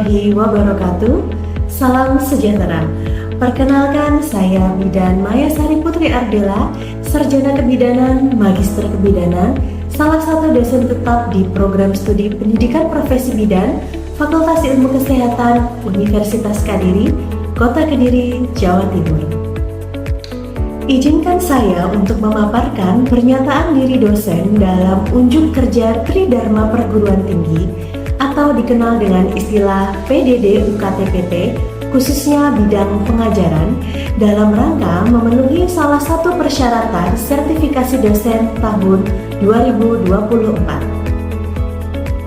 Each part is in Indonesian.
warahmatullahi wabarakatuh. Salam sejahtera. Perkenalkan, saya Bidan Maya Sari Putri Ardela, Sarjana Kebidanan, Magister Kebidanan, salah satu dosen tetap di program studi Pendidikan Profesi Bidan, Fakultas Ilmu Kesehatan, Universitas Kediri, Kota Kediri, Jawa Timur. Izinkan saya untuk memaparkan pernyataan diri dosen dalam unjuk kerja Tridharma Perguruan Tinggi atau dikenal dengan istilah PDD UKT-PT, khususnya bidang pengajaran, dalam rangka memenuhi salah satu persyaratan sertifikasi dosen tahun 2024.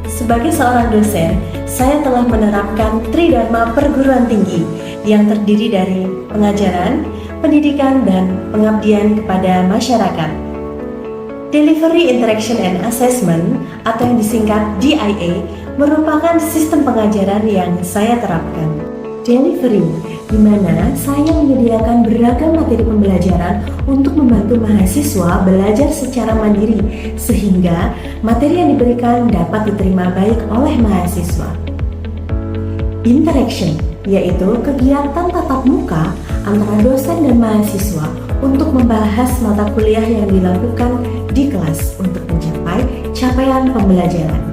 Sebagai seorang dosen, saya telah menerapkan Tridharma Perguruan Tinggi yang terdiri dari pengajaran, pendidikan, dan pengabdian kepada masyarakat. Delivery Interaction and Assessment atau yang disingkat DIA merupakan sistem pengajaran yang saya terapkan. Delivery, di mana saya menyediakan beragam materi pembelajaran untuk membantu mahasiswa belajar secara mandiri sehingga materi yang diberikan dapat diterima baik oleh mahasiswa. Interaction, yaitu kegiatan tatap muka antara dosen dan mahasiswa untuk membahas mata kuliah yang dilakukan di kelas untuk mencapai capaian pembelajaran.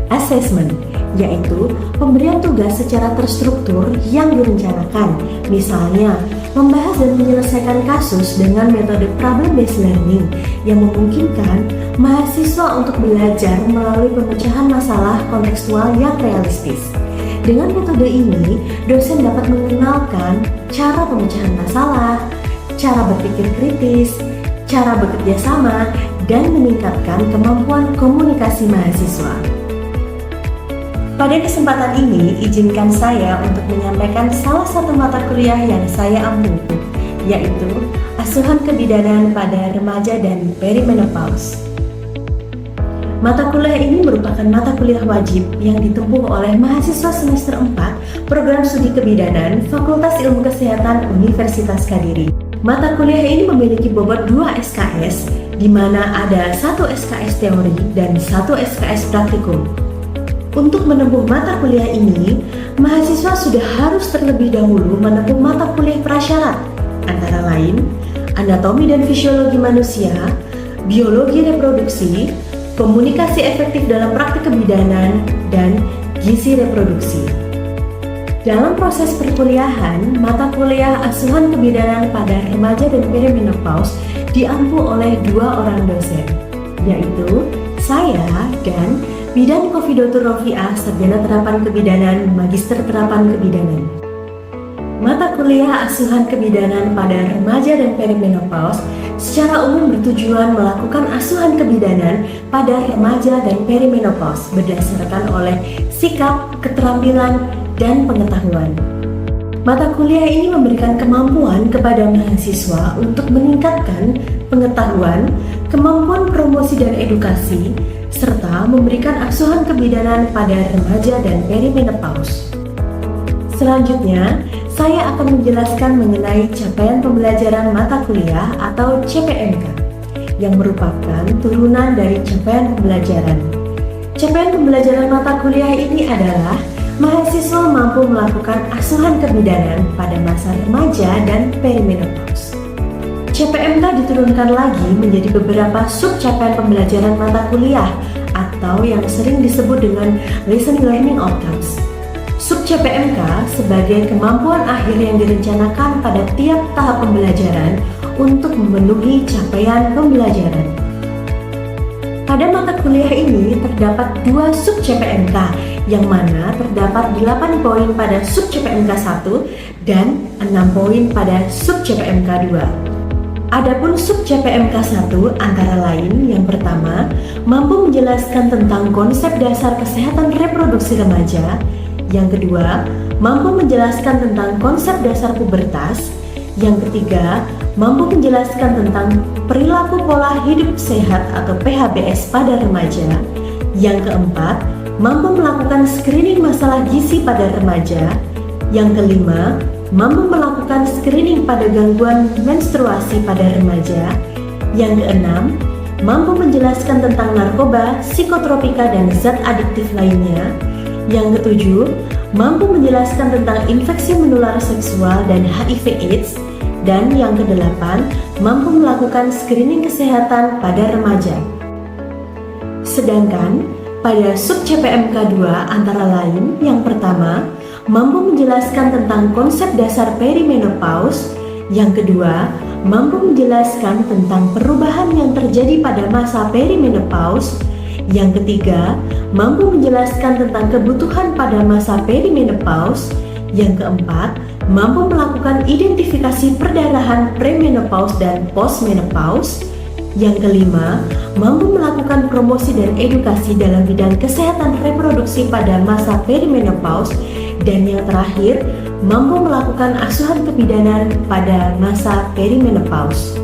Assessment, yaitu pemberian tugas secara terstruktur yang direncanakan, misalnya membahas dan menyelesaikan kasus dengan metode problem-based learning yang memungkinkan mahasiswa untuk belajar melalui pemecahan masalah kontekstual yang realistis. Dengan metode ini, dosen dapat mengenalkan cara pemecahan masalah, cara berpikir kritis, cara bekerja sama, dan meningkatkan kemampuan komunikasi mahasiswa. Pada kesempatan ini, izinkan saya untuk menyampaikan salah satu mata kuliah yang saya ampu, yaitu Asuhan Kebidanan pada Remaja dan Perimenopause. Mata kuliah ini merupakan mata kuliah wajib yang ditempuh oleh mahasiswa semester 4 Program Studi Kebidanan Fakultas Ilmu Kesehatan Universitas Kediri. Mata kuliah ini memiliki bobot 2 SKS, di mana ada 1 SKS teori dan 1 SKS praktikum. Untuk menempuh mata kuliah ini, mahasiswa sudah harus terlebih dahulu menempuh mata kuliah prasyarat, antara lain anatomi dan fisiologi manusia, biologi reproduksi, komunikasi efektif dalam praktik kebidanan, dan gizi reproduksi. Dalam proses perkuliahan, mata kuliah Asuhan Kebidanan pada Remaja dan Perimenopause diampu oleh 2 orang dosen, yaitu saya dan Bidan Kofidatur Rofiah, Sarjana Terapan Kebidanan, Magister Terapan Kebidanan. Mata kuliah Asuhan Kebidanan pada Remaja dan Perimenopause secara umum bertujuan melakukan asuhan kebidanan pada remaja dan perimenopause berdasarkan oleh sikap, keterampilan, dan pengetahuan. Mata kuliah ini memberikan kemampuan kepada mahasiswa untuk meningkatkan pengetahuan, kemampuan promosi dan edukasi, serta memberikan asuhan kebidanan pada remaja dan perimenopause. Selanjutnya, saya akan menjelaskan mengenai capaian pembelajaran mata kuliah atau CPMK, yang merupakan turunan dari capaian pembelajaran. Capaian pembelajaran mata kuliah ini adalah mahasiswa mampu melakukan asuhan kebidanan pada masa remaja dan perimenopause. CPMK diturunkan lagi menjadi beberapa sub capaian pembelajaran mata kuliah atau yang sering disebut dengan Lesson Learning Outcomes. Sub CPMK sebagai kemampuan akhir yang direncanakan pada tiap tahap pembelajaran untuk memenuhi capaian pembelajaran. Pada mata kuliah ini terdapat 2 sub CPMK, yang mana terdapat 8 poin pada sub CPMK 1 dan 6 poin pada sub CPMK 2. Adapun sub CPMK 1 antara lain yang pertama, mampu menjelaskan tentang konsep dasar kesehatan reproduksi remaja. Yang kedua, mampu menjelaskan tentang konsep dasar pubertas. Yang ketiga, mampu menjelaskan tentang perilaku pola hidup sehat atau PHBS pada remaja. Yang keempat, mampu melakukan screening masalah gizi pada remaja. Yang kelima, mampu melakukan screening pada gangguan menstruasi pada remaja. Yang keenam, mampu menjelaskan tentang narkoba, psikotropika, dan zat adiktif lainnya. Yang ketujuh, mampu menjelaskan tentang infeksi menular seksual dan HIV/AIDS, dan yang kedelapan, mampu melakukan screening kesehatan pada remaja. Sedangkan pada sub CPMK 2 antara lain, yang pertama, mampu menjelaskan tentang konsep dasar perimenopause, yang kedua, mampu menjelaskan tentang perubahan yang terjadi pada masa perimenopause, yang ketiga, mampu menjelaskan tentang kebutuhan pada masa perimenopause, yang keempat, mampu melakukan identifikasi perdarahan premenopause dan postmenopause, yang kelima, mampu melakukan promosi dan edukasi dalam bidang kesehatan reproduksi pada masa perimenopause, dan yang terakhir, mampu melakukan asuhan kebidanan pada masa perimenopause.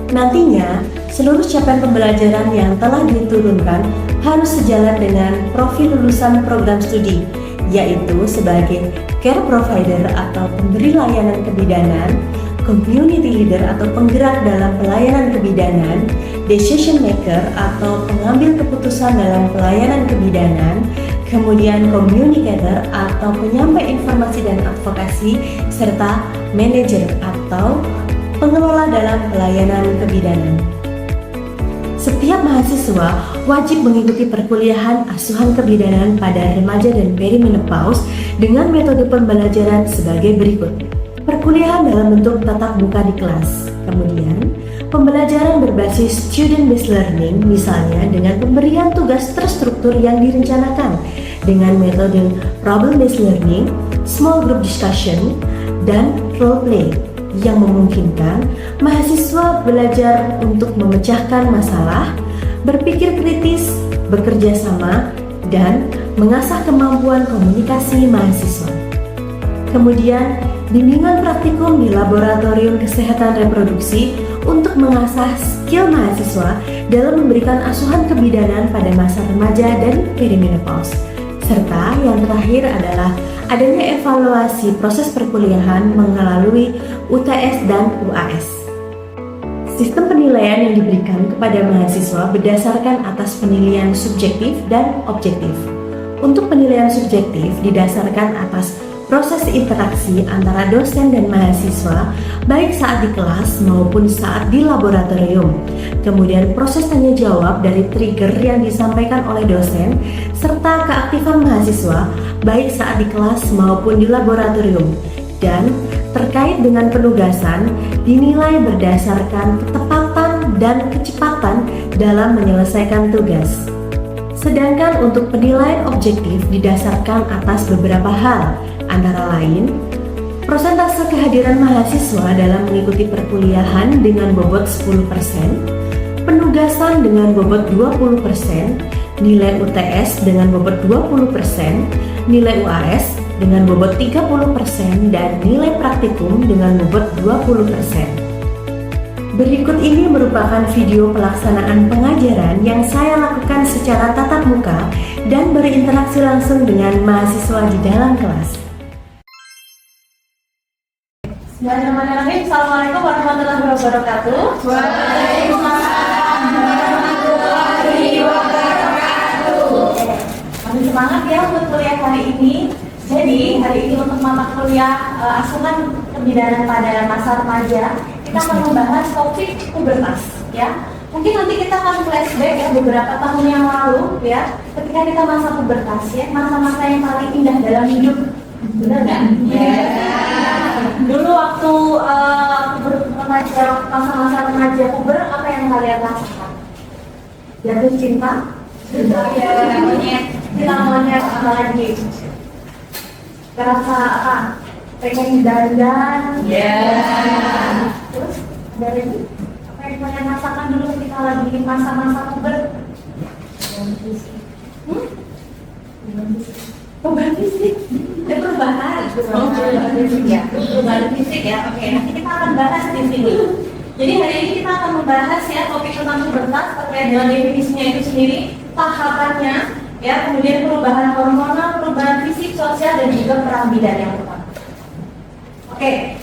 Nantinya, seluruh capaian pembelajaran yang telah diturunkan harus sejalan dengan profil lulusan program studi, yaitu sebagai care provider atau pemberi layanan kebidanan, community leader atau penggerak dalam pelayanan kebidanan, decision maker atau pengambil keputusan dalam pelayanan kebidanan, kemudian communicator atau penyampai informasi dan advokasi, serta manager atau pengelola dalam pelayanan kebidanan. Setiap mahasiswa wajib mengikuti perkuliahan asuhan kebidanan pada remaja dan perimenopause dengan metode pembelajaran sebagai berikut. Perkuliahan dalam bentuk tatap muka di kelas. Kemudian, pembelajaran berbasis student-based learning, misalnya dengan pemberian tugas terstruktur yang direncanakan dengan metode problem-based learning, small group discussion, dan role play yang memungkinkan mahasiswa belajar untuk memecahkan masalah, berpikir kritis, bekerja sama, dan mengasah kemampuan komunikasi mahasiswa. Kemudian, bimbingan praktikum di laboratorium kesehatan reproduksi untuk mengasah skill mahasiswa dalam memberikan asuhan kebidanan pada masa remaja dan perimenopause. Serta yang terakhir adalah adanya evaluasi proses perkuliahan melalui UTS dan UAS. Sistem penilaian yang diberikan kepada mahasiswa berdasarkan atas penilaian subjektif dan objektif. Untuk penilaian subjektif didasarkan atas proses interaksi antara dosen dan mahasiswa, baik saat di kelas maupun saat di laboratorium. Kemudian proses tanya jawab dari trigger yang disampaikan oleh dosen, serta keaktifan mahasiswa, baik saat di kelas maupun di laboratorium. Dan terkait dengan penugasan, dinilai berdasarkan ketepatan dan kecepatan dalam menyelesaikan tugas. Sedangkan untuk penilaian objektif didasarkan atas beberapa hal, antara lain, persentase kehadiran mahasiswa dalam mengikuti perkuliahan dengan bobot 10%, penugasan dengan bobot 20%, nilai UTS dengan bobot 20%, nilai UAS dengan bobot 30%, dan nilai praktikum dengan bobot 20%. Berikut ini merupakan video pelaksanaan pengajaran yang saya lakukan secara tatap muka dan berinteraksi langsung dengan mahasiswa di dalam kelas. Bismillahirrahmanirrahim. Assalamualaikum warahmatullahi wabarakatuh. Waalaikumsalam warahmatullahi wabarakatuh. Kami semangat ya untuk kuliah hari ini. Jadi hari ini untuk mata kuliah asuhan kebidanan pada masa remaja, kita akan membahas topik pubertas ya. Mungkin nanti kita akan flashback ya beberapa tahun yang lalu ya, ketika kita masa pubertas ya, masa-masa yang paling indah dalam hidup. Benar nggak? Dulu waktu remaja, masa-masa remaja puber, apa yang kalian rasakan? Jatuh cinta? Kita monyet apa lagi? Kerasa apa? Pengen dandan? Terus dari itu apa yang kalian rasakan dulu ketika lagi masa-masa puber? Perubahan fisik. Perubahan fisik ya. Perubahan fisik ya. Oke, nanti kita akan bahas di sini. Jadi hari ini kita akan membahas ya topik tentang pubertas terkait dengan definisinya itu sendiri, tahapannya, ya, kemudian perubahan hormonal, perubahan fisik, sosial, dan juga perang bidan yang pertama. Oke,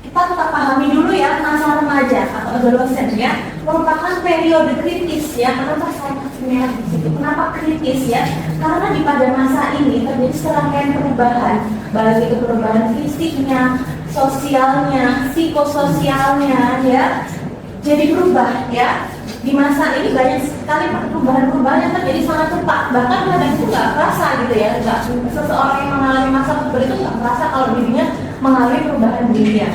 kita tetap pahami dulu ya masa remaja atau adolescent ya, merupakan periode kritis ya. Kenapa saya kasih merah di situ? Kenapa kritis ya? Karena di pada masa ini terjadi serangkaian perubahan, baik itu perubahan fisiknya, sosialnya, psikososialnya, ya, jadi berubah, ya. Di masa ini banyak sekali perubahan-perubahan yang terjadi sangat cepat, bahkan kadang itu nggak terasa gitu ya, nggak, seseorang yang mengalami masa puber itu nggak merasa kalau dirinya mengalami perubahan dirinya.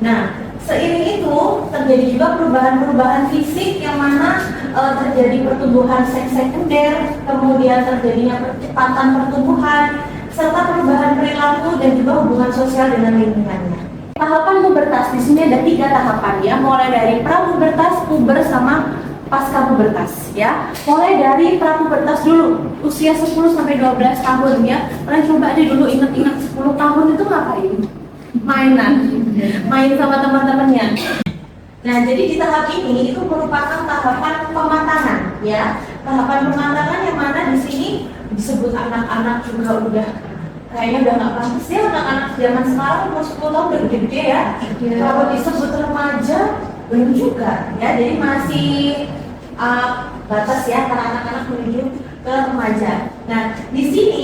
Nah, seiring itu terjadi juga perubahan-perubahan fisik yang mana terjadi pertumbuhan seks sekunder, kemudian terjadinya percepatan pertumbuhan, serta perubahan perilaku dan juga hubungan sosial dengan lingkungannya. Tahapan pubertas di sini ada 3 tahapan ya, mulai dari prapubertas, puber sama pasca pubertas ya. Mulai dari prapubertas dulu, usia 10 sampai 12 tahun ya. Kalian coba aja dulu ingat-ingat 10 tahun itu ngapain? Main sama teman-temannya. Nah, jadi di tahap ini itu merupakan tahapan pematangan ya. Tahapan pematangan yang mana di sini disebut anak-anak juga udah kayaknya udah nggak pantas ya, anak-anak zaman sekarang umur 10 tahun udah gede ya. Kalau disebut remaja belum juga ya, jadi masih batas ya antara anak-anak menuju ke remaja. Nah, di sini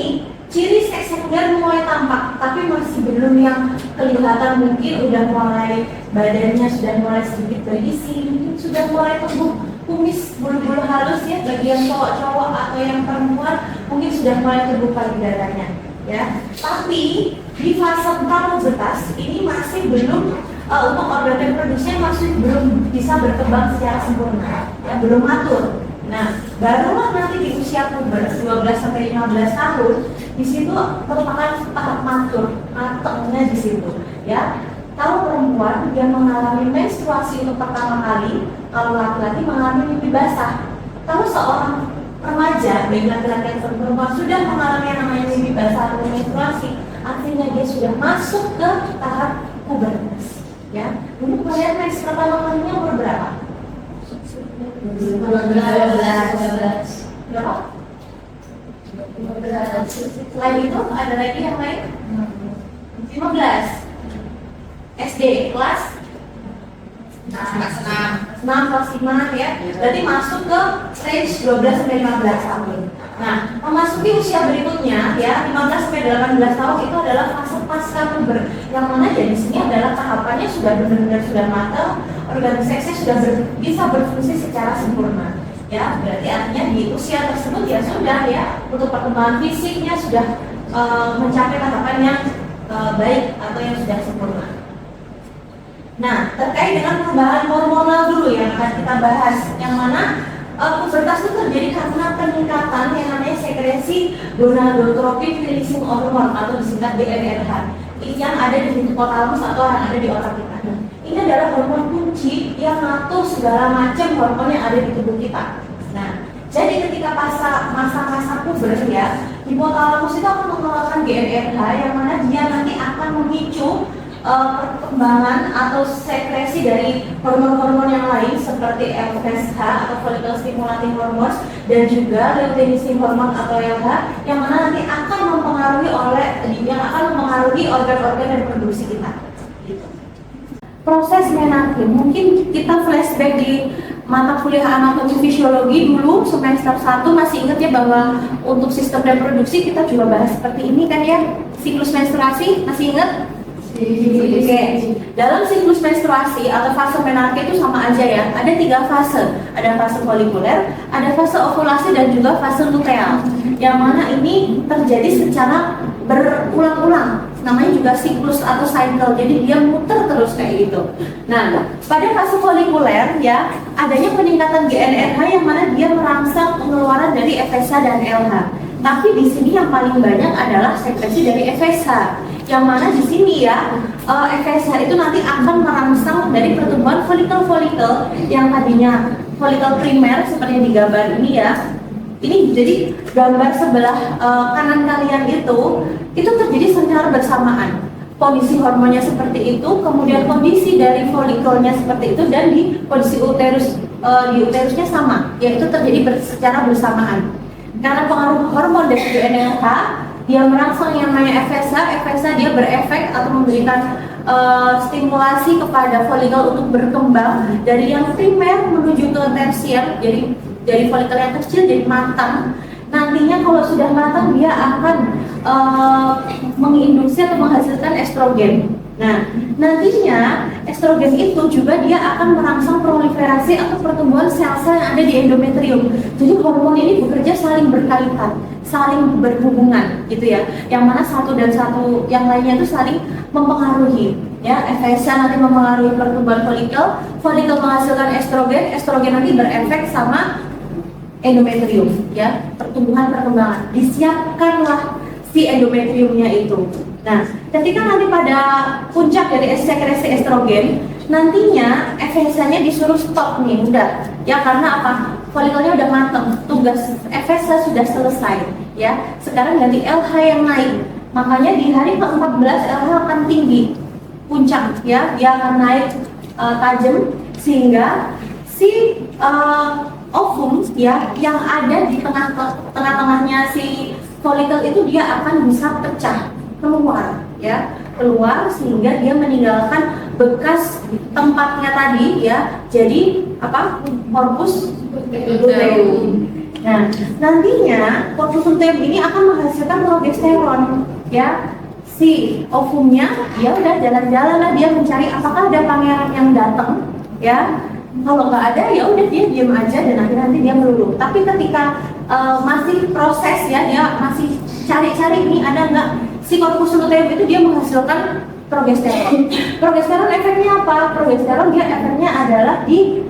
ciri seks sekunder mulai tampak, tapi masih belum yang kelihatan, mungkin udah mulai badannya sudah mulai sedikit berisi, mungkin sudah mulai tumbuh kumis, bulu-bulu halus ya, bagian cowok-cowok atau yang perempuan mungkin sudah mulai tumbuh payudaranya. Ya, tapi di fase prapubertas ini masih belum untuk organ reproduksinya masih belum bisa berkembang secara sempurna, ya, belum matur. Nah, barulah nanti di usia puber 12 sampai 15 tahun di situ merupakan tahap matur, matengnya di situ, ya. Kalau perempuan yang mengalami menstruasi untuk pertama kali, kalau laki-laki mengalami mimpi basah. Kalau seorang remaja, baik laki-laki atau perempuan sudah mengalami yang namanya mimpi basah atau menstruasi, artinya dia sudah masuk ke tahap pubertas. Ya, untuk melihat mens pertama kalinya umur berapa? 12. Berapa? 15. Selain itu ada lagi yang lain? 15. SD kelas 6 kelas 5 ya. Berarti masuk ke range 12 sampai 15 tahun. Nah, memasuki usia berikutnya ya, 15 sampai 18 tahun itu adalah fase pasca puber. Yang mana jadi sini adalah tahapannya sudah benar-benar sudah matang, organ seksnya sudah bisa berfungsi secara sempurna. Ya, berarti artinya di usia tersebut ya sudah ya, untuk perkembangan fisiknya sudah mencapai tahapan yang baik atau yang sudah sempurna. Nah, terkait dengan perubahan hormonal dulu yang akan kita bahas, yang mana pubertas itu terjadi karena peningkatan yang namanya sekresi gonadotropin releasing hormone atau disingkat GnRH yang ada di hipotalamus atau yang ada di otak kita. Ini adalah hormon kunci yang ngatur segala macam hormon yang ada di tubuh kita. Nah, jadi ketika masa-masa puber ya, hipotalamus itu akan mengeluarkan GnRH yang mana dia nanti akan memicu perkembangan atau sekresi dari hormon-hormon yang lain seperti FSH atau follicle stimulating hormones dan juga luteinizing hormone atau LH yang mana nanti akan mempengaruhi organ-organ reproduksi kita. Proses menarche, mungkin kita flashback di mata kuliah anatomi fisiologi dulu semester 1 masih ingat ya bahwa untuk sistem reproduksi kita juga bahas seperti ini kan ya, siklus menstruasi masih ingat? Oke, dalam siklus menstruasi atau fase menarche itu sama aja ya. Ada 3 fase, ada fase folikuler, ada fase ovulasi dan juga fase luteal. Yang mana ini terjadi secara berulang-ulang. Namanya juga siklus atau cycle. Jadi dia muter terus kayak gitu. Nah, pada fase folikuler ya adanya peningkatan GnRH yang mana dia merangsang pengeluaran dari FSH dan LH. Tapi di sini yang paling banyak adalah sekresi dari FSH. Yang mana di sini ya FSH itu nanti akan merangsang dari pertumbuhan folikel-folikel yang tadinya folikel primer seperti yang digambar ini ya. Ini jadi gambar sebelah kanan kalian itu terjadi secara bersamaan. Kondisi hormonnya seperti itu, kemudian kondisi dari folikelnya seperti itu, dan di kondisi uterusnya sama, yaitu terjadi secara bersamaan. Karena pengaruh hormon dari GnRH, dia merangsang yang namanya FSH. FSH dia berefek atau memberikan stimulasi kepada folikel untuk berkembang dari yang primer menuju ke tersier, jadi dari folikel yang kecil jadi matang, nantinya kalau sudah matang dia akan menginduksi atau menghasilkan estrogen. Nah, nantinya estrogen itu juga dia akan merangsang proliferasi atau pertumbuhan sel-sel yang ada di endometrium. Jadi hormon ini bekerja saling berkaitan, saling berhubungan, gitu ya. Yang mana satu dan satu yang lainnya itu saling mempengaruhi. Ya, FSH nanti mempengaruhi pertumbuhan folikel, folikel menghasilkan estrogen, estrogen nanti berefek sama endometrium, ya, perkembangan. Disiapkanlah si endometriumnya itu. Nah, ketika nanti pada puncak dari sekresi estrogen, nantinya FSH-nya disuruh stop nih, udah. Ya, karena apa? Folikelnya udah mateng, tugas FSH sudah selesai, ya. Sekarang ganti LH yang naik. Makanya di hari ke-14 LH akan tinggi, puncak, ya, dia akan naik tajam sehingga si ovum, ya, yang ada di tengah-tengahnya si folikel itu dia akan bisa pecah keluar, ya, keluar sehingga dia meninggalkan bekas tempatnya tadi, ya, jadi apa, corpus luteum. Nah, nantinya corpus luteum ini akan menghasilkan progesteron, ya. Si ovumnya dia udah jalan-jalan lah, dia mencari apakah ada pangeran yang datang, ya. Kalau nggak ada ya udah dia diam aja dan nanti dia melulu. Tapi ketika masih proses, ya, dia masih cari-cari ini ada nggak, si corpus luteum itu dia menghasilkan progesteron. Progesteron efeknya apa? Progesteron dia efeknya adalah di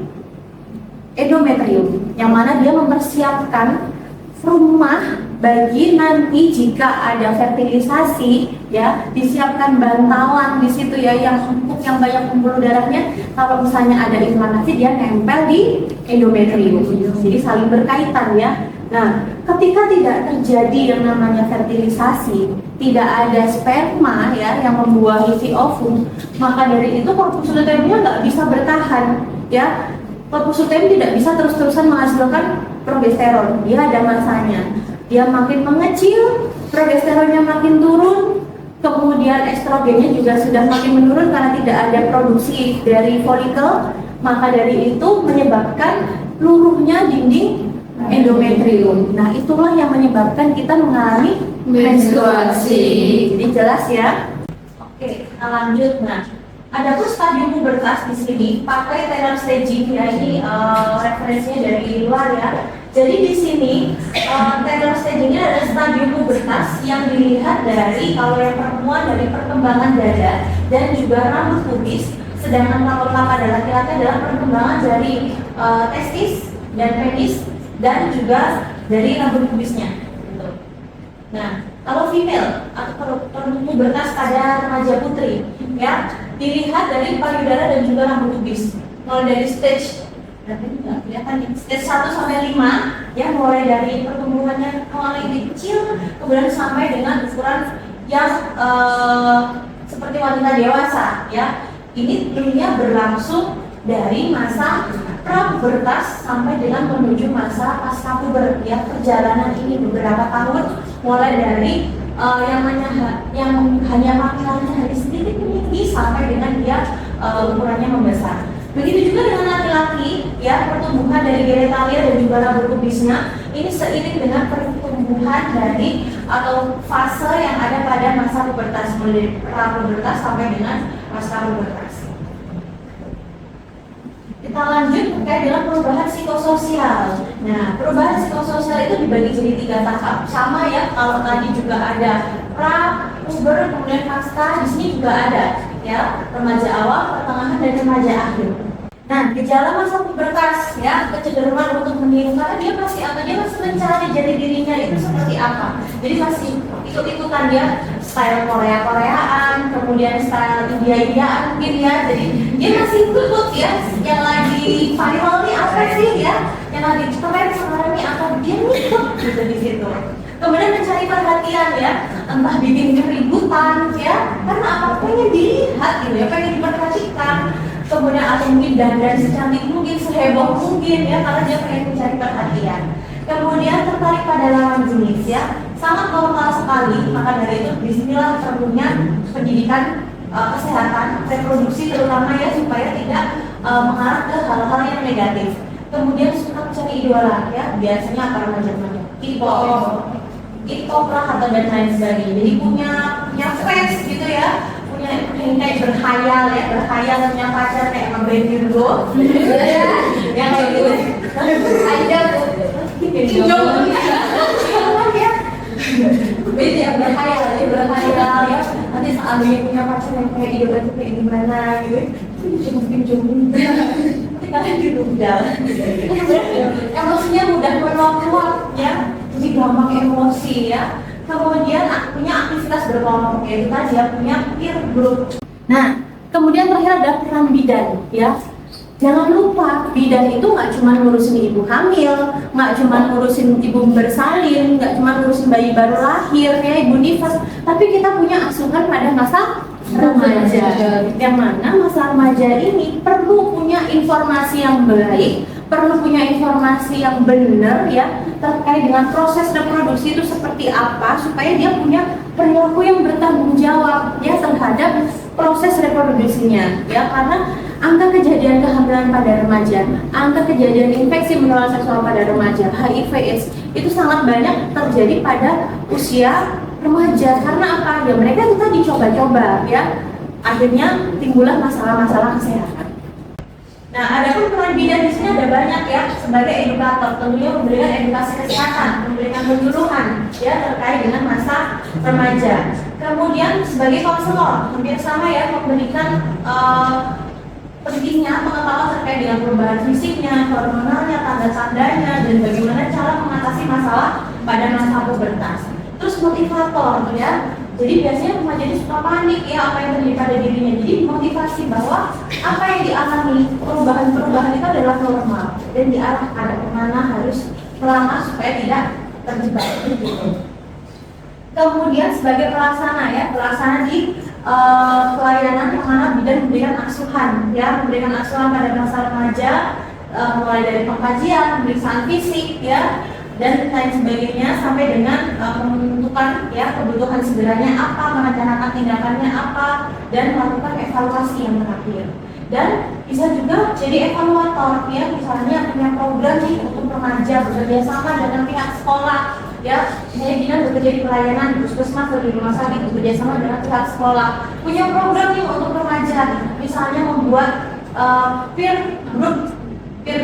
endometrium, yang mana dia mempersiapkan rumah bagi nanti jika ada fertilisasi, ya, disiapkan bantalan di situ, ya, yang empuk, yang banyak pembuluh darahnya. Kalau misalnya ada inflamasi dia nempel di endometrium, jadi saling berkaitan, ya. Nah, ketika tidak terjadi yang namanya fertilisasi, tidak ada sperma, ya, yang membuahi si ovum, maka dari itu corpus luteumnya nggak bisa bertahan, ya. Corpus luteum tidak bisa terus-terusan menghasilkan progesteron, dia ada masanya. Dia makin mengecil, progesteronnya makin turun, kemudian estrogennya juga sudah makin menurun karena tidak ada produksi dari folikel, maka dari itu menyebabkan luruhnya dinding endometrium. Nah, itulah yang menyebabkan kita mengalami menstruasi. Jadi jelas, ya. Oke, kita lanjut. Nah, adapun stadium pubertas di sini pakai Taylor staging, ya, ini referensinya dari luar, ya. Jadi di sini Taylor stagingnya adalah stadium pubertas yang dilihat dari kalau yang perempuan dari perkembangan dada dan juga rambut pubis, sedangkan kalau pada laki-laki adalah perkembangan dari testis dan penis dan juga dari rambut pubisnya. Gitu. Nah, kalau female atau pubertas pada remaja putri, ya, dilihat dari payudara dan juga rambut pubis. Mulai dari stage, kelihatan nih, stage 1 sampai 5, ya, mulai dari pertumbuhannya mulai kecil, kemudian sampai dengan ukuran yang seperti wanita dewasa, ya. Ini tentunya berlangsung dari masa prapubertas sampai dengan menuju masa pasca puber, ya. Perjalanan ini beberapa tahun, mulai dari yang hanya makinannya hari sedikit tinggi sampai dengan dia ukurannya membesar. Begitu juga dengan laki-laki, ya, pertumbuhan dari genitalia dan juga rambut pubisnya ini seiring dengan pertumbuhan dari atau fase yang ada pada masa pubertas, mulai dari prapubertas sampai dengan masa pubertas. Kita lanjut terkait dengan perubahan psikososial. Nah, perubahan psikososial itu dibagi jadi 3 tahap. Sama, ya, kalau tadi juga ada pra, puber, kemudian pasca, di sini juga ada, ya, remaja awal, pertengahan, dan remaja akhir. Nah, gejala masa pubertas, ya, kecenderungan untuk meniru karena dia masih mencari jati dirinya itu seperti apa. Jadi masih ikut-ikutan, dia style Korea-Koreaan, kemudian style India-Indiaan mungkin, ya. Jadi dia masih ikut, ya, yang lagi viral nih apa sih, ya, yang lagi tren sekarang nih apa, dia ikut gitu di situ. Kemudian mencari perhatian, ya, entah bikin keributan, ya, karena apa, pengen dilihat gitu, ya, pengen diperhatikan. Kemudian atau mungkin dandan secantik mungkin, seheboh mungkin, ya, karena dia pengen mencari perhatian. Kemudian tertarik pada lawan jenis, ya, sangat normal sekali. Maka dari itu disinilah perlunya pendidikan kesehatan reproduksi terutama, ya, supaya tidak mengarah ke hal-hal yang negatif. Kemudian suka mencari idola, ya, biasanya para remaja-remaja. K-pop lah atau dan lain sebagainya. Jadi punya fans gitu ya, punya kayak berkhayal punya pacar kayak ngeband Virgo, yang kayak gitu. Ada tuh. Beda ya, berkhayal ya. Nanti saat dia punya pacar yang kayak dia berarti kayak gimana gitu. Cuma nanti kalian dirudal. Emosinya mudah meluap ya, jadi gampang emosi ya. Kemudian punya aktivitas berkelompok, yaitu tadi ya, punya peer group. Nah, kemudian terakhir ada peran bidan ya. Jangan lupa, bidan itu nggak cuma ngurusin ibu hamil, nggak cuma ngurusin ibu bersalin, nggak cuma ngurusin bayi baru lahir, ya ibu nifas, tapi kita punya asuhan pada masa remaja. Yang mana masa remaja ini perlu punya informasi yang baik, perlu punya informasi yang benar ya terkait dengan proses reproduksi itu seperti apa, supaya dia punya perilaku yang bertanggung jawab ya terhadap proses reproduksinya ya. Karena angka kejadian kehamilan pada remaja, angka kejadian infeksi menular seksual pada remaja, HIV/AIDS itu sangat banyak terjadi pada usia remaja. Karena apa? Ya mereka itu tadi coba-coba ya, akhirnya timbullah masalah-masalah kesehatan. Nah, adapun peran bidan di sini ada banyak ya, sebagai edukator, tentunya memberikan edukasi kesehatan, memberikan penyuluhan ya terkait dengan masa remaja. Kemudian sebagai konselor, hampir sama ya, memberikan pentingnya pengetahuan terkait dengan perubahan fisiknya, hormonalnya, tanda-tandanya, dan bagaimana cara mengatasi masalah pada masa pubertas. Terus motivator ya, jadi biasanya remaja ini suka panik ya apa yang terjadi pada dirinya. Jadi motivasi bahwa apa yang dialami, perubahan-perubahan itu adalah normal dan diarahkan kemana harus melangkah supaya tidak terjebak gitu. Kemudian sebagai pelaksana di pelayanan yang mana bidan memberikan asuhan ya, memberikan asuhan pada masa remaja, mulai dari pengkajian, pemeriksaan fisik ya, dan lain sebagainya sampai dengan menentukan ya kebutuhan sebenarnya apa, merencanakan tindakannya apa, dan melakukan evaluasi yang terakhir. Dan bisa juga jadi evaluator ya, misalnya punya program nih untuk remaja bekerja sama dengan pihak sekolah ya, misalnya Dinan bekerja di pelayanan di puskesmas atau di rumah sakit bekerja sama dengan pihak sekolah, punya program nih untuk remaja, misalnya membuat peer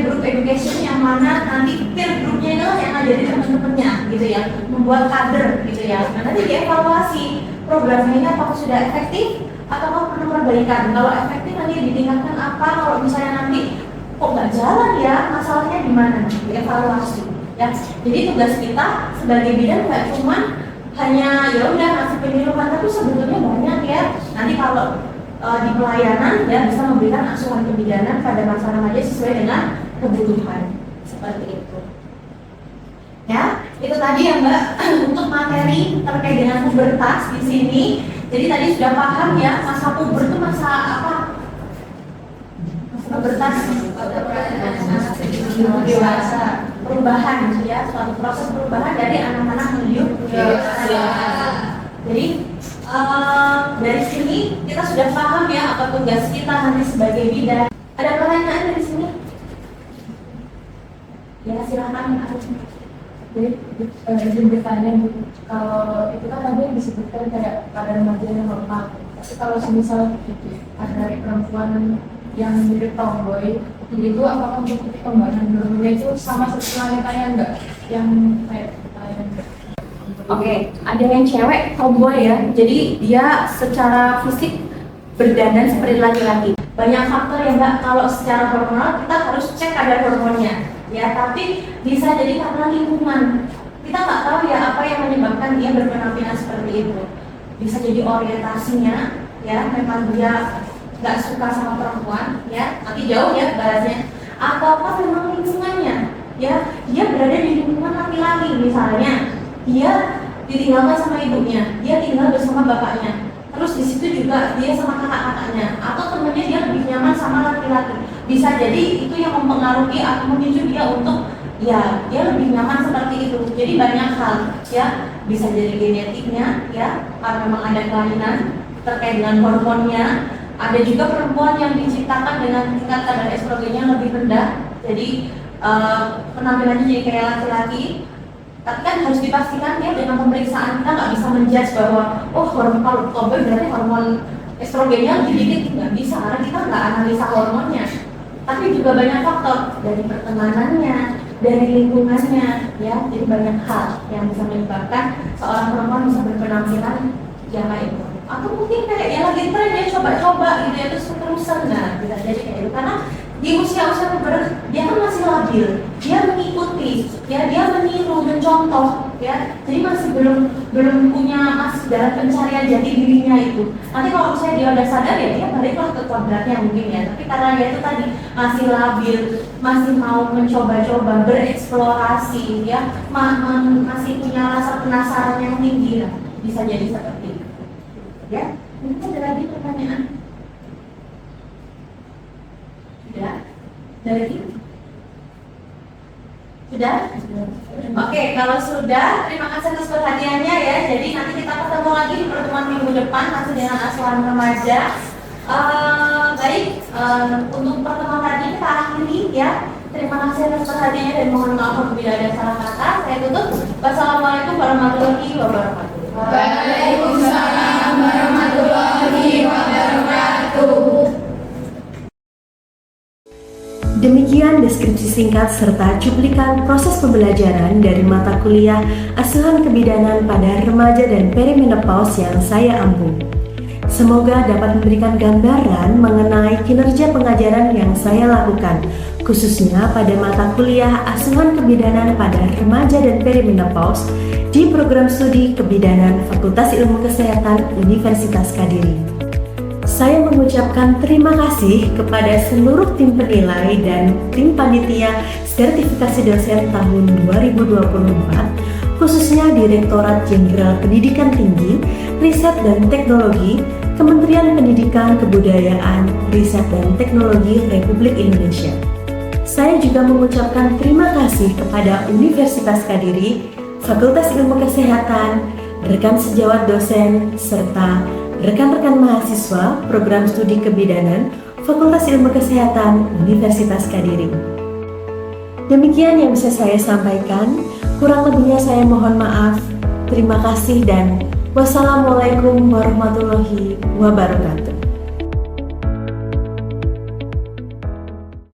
group education yang mana nanti peer groupnya itu yang ngajarin teman-temannya gitu ya, membuat kader gitu ya. Nah, nanti dievaluasi programnya ini apakah sudah efektif atau perlu perbaikan. Kalau efektif nanti ditingkatkan apa, kalau misalnya nanti kok nggak jalan ya, masalahnya di mana, dievaluasi ya. Jadi tugas kita sebagai bidan nggak cuma hanya ya udah ngasih penyuluhan, tapi sebetulnya banyak ya. Nanti kalau di pelayanan ya bisa memberikan asuhan kebidanan pada masa remaja sesuai dengan kebutuhan seperti itu. Ya, itu tadi ya Mbak untuk materi terkait dengan pubertas di sini. Jadi tadi sudah paham ya, masa puber itu masa apa? Masa pubertas, dewasa, perubahan ya, suatu proses perubahan dari anak-anak menuju dewasa. Jadi dari sini kita sudah paham ya apa tugas kita nanti sebagai bidan. Ada pertanyaan dari sini? Ya silakan. Jadi izin bertanya, kalau itu kan tadi yang disebutkan kayak pada remaja yang normal, tapi kalau semisal ada perempuan yang mirip tomboy, itu apakah untuk perkembangan hormonnya itu sama seperti wanitanya enggak? Yang kayak Oke, ada yang cewek tomboy ya, jadi dia secara fisik berdandan seperti laki-laki. Banyak faktor ya Mbak, kalau secara hormonal kita harus cek kadar hormonnya ya, tapi bisa jadi karena lingkungan. Kita nggak tahu ya apa yang menyebabkan dia berpenampilan seperti itu. Bisa jadi orientasinya ya, memang dia nggak suka sama perempuan ya, nanti jauh ya bahasnya. Ataukah memang lingkungannya ya, dia berada di lingkungan laki-laki, misalnya dia ditinggalkan sama ibunya, dia tinggal bersama bapaknya, terus di situ juga dia sama kakak-kakaknya, atau temennya dia lebih nyaman sama laki-laki. Bisa jadi itu yang mempengaruhi atau memicu dia untuk ya dia lebih nyaman seperti itu. Jadi banyak hal ya, bisa jadi genetiknya ya, karena memang ada kelainan terkait dengan hormonnya. Ada juga perempuan yang diciptakan dengan tingkat kadar estrogennya lebih rendah, jadi penampilannya jadi kayak laki-laki. Tapi kan harus dipastikan ya dengan pemeriksaan kita nggak bisa menjudge bahwa hormon kalau tomboy berarti hormon estrogennya lebih dikit, nggak bisa karena kita nggak analisa hormonnya. Tapi juga banyak faktor dari pertemanannya, dari lingkungannya, ya. Jadi banyak hal yang bisa menyebabkan seorang perempuan bisa berpenampilan yang kayak itu. Atau mungkin kayak yang lagi tren dia coba-coba gitu ya terus terusan, nah bisa jadi kayak itu karena di usia-usia puber dia kan masih labil, dia mengikuti, ya dia meniru, mencontoh, ya jadi masih belum punya masih dalam pencarian jati dirinya itu. Nanti kalau misalnya dia udah sadar ya dia baliklah ke kodratnya mungkin ya. Tapi karena dia itu tadi masih labil, masih mau mencoba-coba, bereksplorasi, ya masih punya rasa penasaran yang tinggi lah, bisa jadi seperti itu. Ya, mungkin ada lagi pertanyaan. Sudah? Dari ini? Sudah? Oke, kalau sudah, terima kasih atas perhatiannya ya. Jadi nanti kita ketemu lagi di pertemuan minggu depan masih dengan asuhan remaja. Untuk pertemuan tadi kita akhiri ya. Terima kasih atas perhatiannya dan mohon maaf apabila ada salah kata. Saya tutup. Wassalamualaikum warahmatullahi wabarakatuh. Waalaikumsalam warahmatullahi wabarakatuh. Demikian deskripsi singkat serta cuplikan proses pembelajaran dari mata kuliah Asuhan Kebidanan pada Remaja dan Perimenopause yang saya ampu. Semoga dapat memberikan gambaran mengenai kinerja pengajaran yang saya lakukan, khususnya pada mata kuliah Asuhan Kebidanan pada Remaja dan Perimenopause di program studi Kebidanan Fakultas Ilmu Kesehatan Universitas Kediri. Saya mengucapkan terima kasih kepada seluruh tim penilai dan tim panitia sertifikasi dosen tahun 2024, khususnya Direktorat Jenderal Pendidikan Tinggi, Riset dan Teknologi, Kementerian Pendidikan, Kebudayaan, Riset dan Teknologi Republik Indonesia. Saya juga mengucapkan terima kasih kepada Universitas Kediri, Fakultas Ilmu Kesehatan, rekan sejawat dosen, serta rekan-rekan mahasiswa program studi kebidanan Fakultas Ilmu Kesehatan Universitas Kediri. Demikian yang bisa saya sampaikan, kurang lebihnya saya mohon maaf. Terima kasih dan wassalamualaikum warahmatullahi wabarakatuh.